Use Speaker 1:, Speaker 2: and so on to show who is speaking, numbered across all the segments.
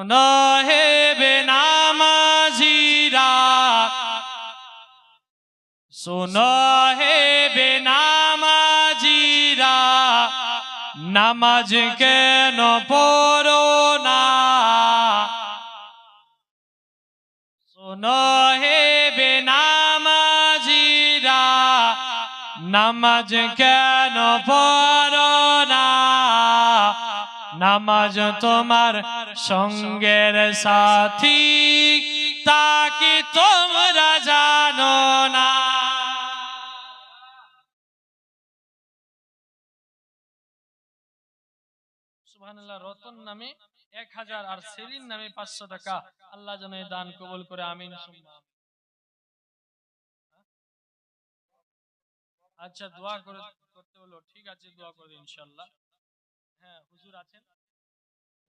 Speaker 1: শোনো হে বেনামাজিরা, শোনো হে বেনামাজিরা, নামাজ কেন পড়ো না? শোনো হে বেনামাজিরা, নামাজ কেন পড়ো না? নামাজ তোমার সঙ্গের সাথী, তা কি তোমরা জানো না? সুবহানাল্লাহ। রতন নামে 1000 আর সেলিম নামে 500 টাকা। আল্লাহ যেন এই দান কবুল করে, আমিন। আচ্ছা, দোয়া করতে হলো, ঠিক আছে, দোয়া করে ইনশাআল্লাহ। হ্যাঁ, হুজুর আছেন,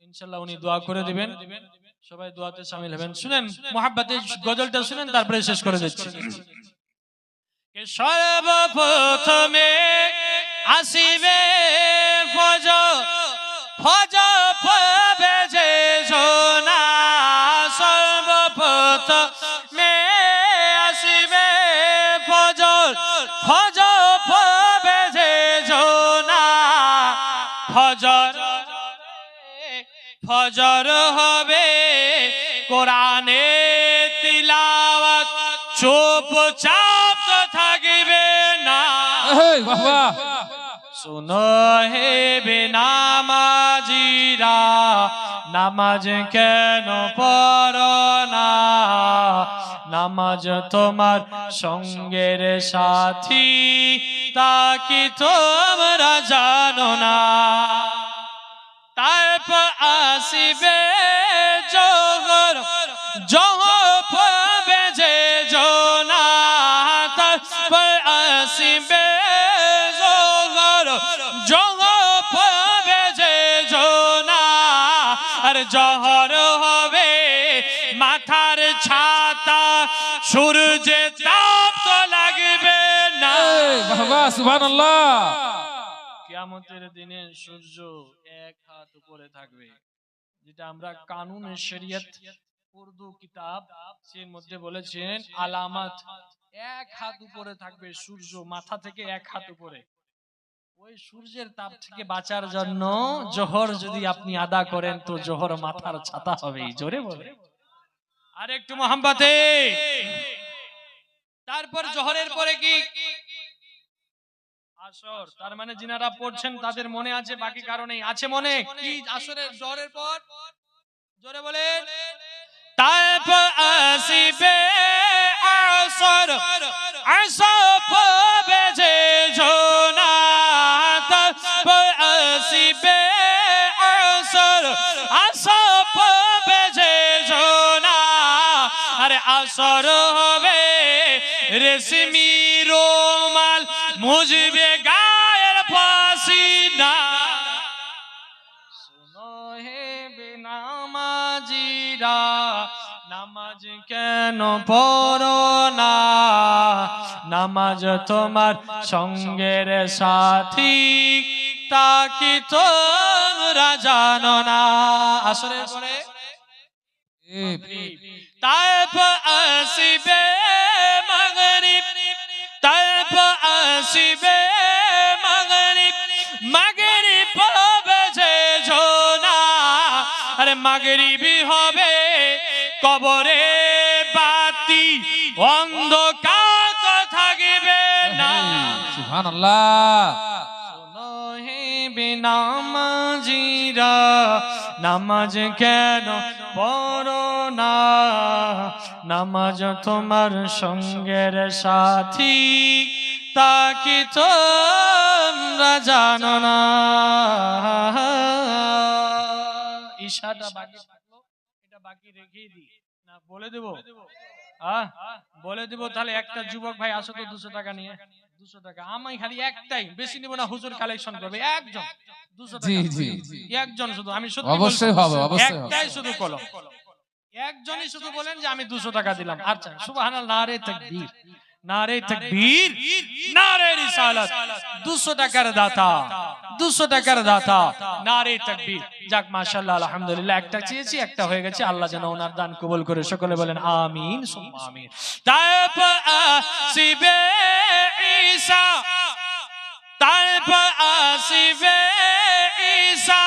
Speaker 1: ইনশাআল্লাহ উনি দোয়া করে দিবেন। সবাই দোয়াতে শামিল হবেন। শুনেন, মুহাব্বতে গজলটা শুনেন, তারপরে শেষ করে দিচ্ছি। কে সর্বপ্রথমে আসিবে ফজর, ফজর পড়বে যে সোনা, সর্বপ্রথমে আসিবে ফজর, ফজর পড়বে যে সোনা, ফজর ফজর হবে কোরআনে তিলাওয়াত, চুপচাপ তো থাকবে না। শোনো হে বেনামাজিরা, নামাজ কেন পড়ো না? নামাজ তোমার সঙ্গের সাথী, তা কি তোমরা জানো না? তারপর আসিবে জোহর, জোহর পড়বে যে জোনা, তারপর আসিবে জোহর, জোহর পড়বে যে জোনা, আর জোহর হবে মাথার ছাতা, সূর্যের তাপ তো লাগবে না।
Speaker 2: সুবহানাল্লাহ।
Speaker 1: কিয়ামতের দিনে সূর্য এক হাত উপরে থাকবে, যেটা আমরা কানুন শরিয়ত উর্দু কিতাব এর মধ্যে বলেছেন আলামত। এক হাত উপরে থাকবে সূর্য, মাথা থেকে এক হাত উপরে। ওই সূর্যের তাপ থেকে বাঁচার জন্য জোহর যদি আপনি আদা করেন, তো জোহর মাথার ছাতা হবে। জোরে বলে আর একটু মোহাম্মতে। তারপর জোহরের পরে কি আসর। তার মানে যিনারা পড়ছেন তাদের মনে আছে, বাকি কারণেই আছে মনে। কি আসরের জোহরের পর? জোরে বলেন। তারপর আসিবে আসর, আসর পড়বে যে জোনা, তারপর আসিবে আসর, আসর পড়বে যে জোনা, আরে আসর হবে রেশমি রুমাল, মুজবে গায়ের পাসিনা। শোনো হে বেনামাজিরা, নামাজ কেন পড়ো না? নামাজ তোমার সঙ্গের সাথী, তা কি তোমরা জানো না? আসরের পরে তারপর আসিবে মাগরিব, তারপর আসিবে মাগরিব, মাগরিব পড়বে যে জোনা, আরে মাগরিবই হবে কবরে বাতি, অন্ধকার তো থাকবে না।
Speaker 2: সুবহানাল্লাহ।
Speaker 1: শোনো হে বেনামাজিরা, নামাজ কেন পড়ো না? নামাজ তোমার সঙ্গের সাথী, তা কি তোমরা জানো না? ইশাটা বাকি থাকলো, এটা বাকি রেখেই দিই না, বলে দেবো। বলে দেবো তাহলে। একটা যুবক ভাই আসো তো 200 টাকা নিয়ে। 200 টাকা আমি খালি একটাই, বেশি নিব না, হুজুর কালেকশন করবে। একজন 200 টাকা, একজন শুধু। আমি সত্যি
Speaker 2: অবশ্যই হবে, অবশ্যই
Speaker 1: একটাই শুধু কলম, একজনই শুধু বলেন যে আমি 200 টাকা দিলাম। আচ্ছা, সুবহানাল্লাহ, নারে তাকবীর, নারে তাকবীর, নারে রিসালাত। 200 টাকার দাতা, 200 টাকার দাতা, নারে তাকবীর। যাক মাশাআল্লাহ, আলহামদুলিল্লাহ। একটা চেয়েছি, একটা হয়ে গেছে। আল্লাহ যেন ওনার দান কবুল করে। সকলে বলেন আমিন সুম্মা আমিন। তারপর আসিবে ঈসা, তারপর আসিবে ঈসা,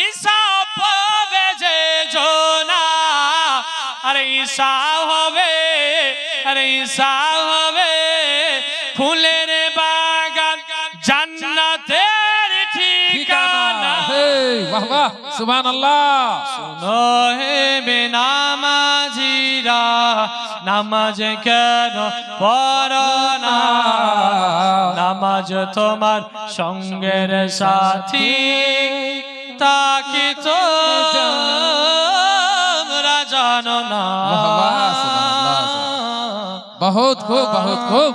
Speaker 1: ঈসা পাবে যে জোনা, আরে ঈসা হবে, আরে ঈসা হবে ফুলের বাগান, জান্নাতের ঠিকানা।
Speaker 2: হে বাহ বাহ সুবহানাল্লাহ।
Speaker 1: শোনো হে বেনামাজিরা, নামাজ কেন পড়ো না? নামাজ তোমার সঙ্গের সাথী, তাকে তো তোমরা জানো না।
Speaker 2: बहुत खूब, बहुत खूब।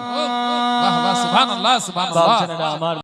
Speaker 2: वाह वाह सुभान अल्लाह, सुभान अल्लाह।
Speaker 1: আমার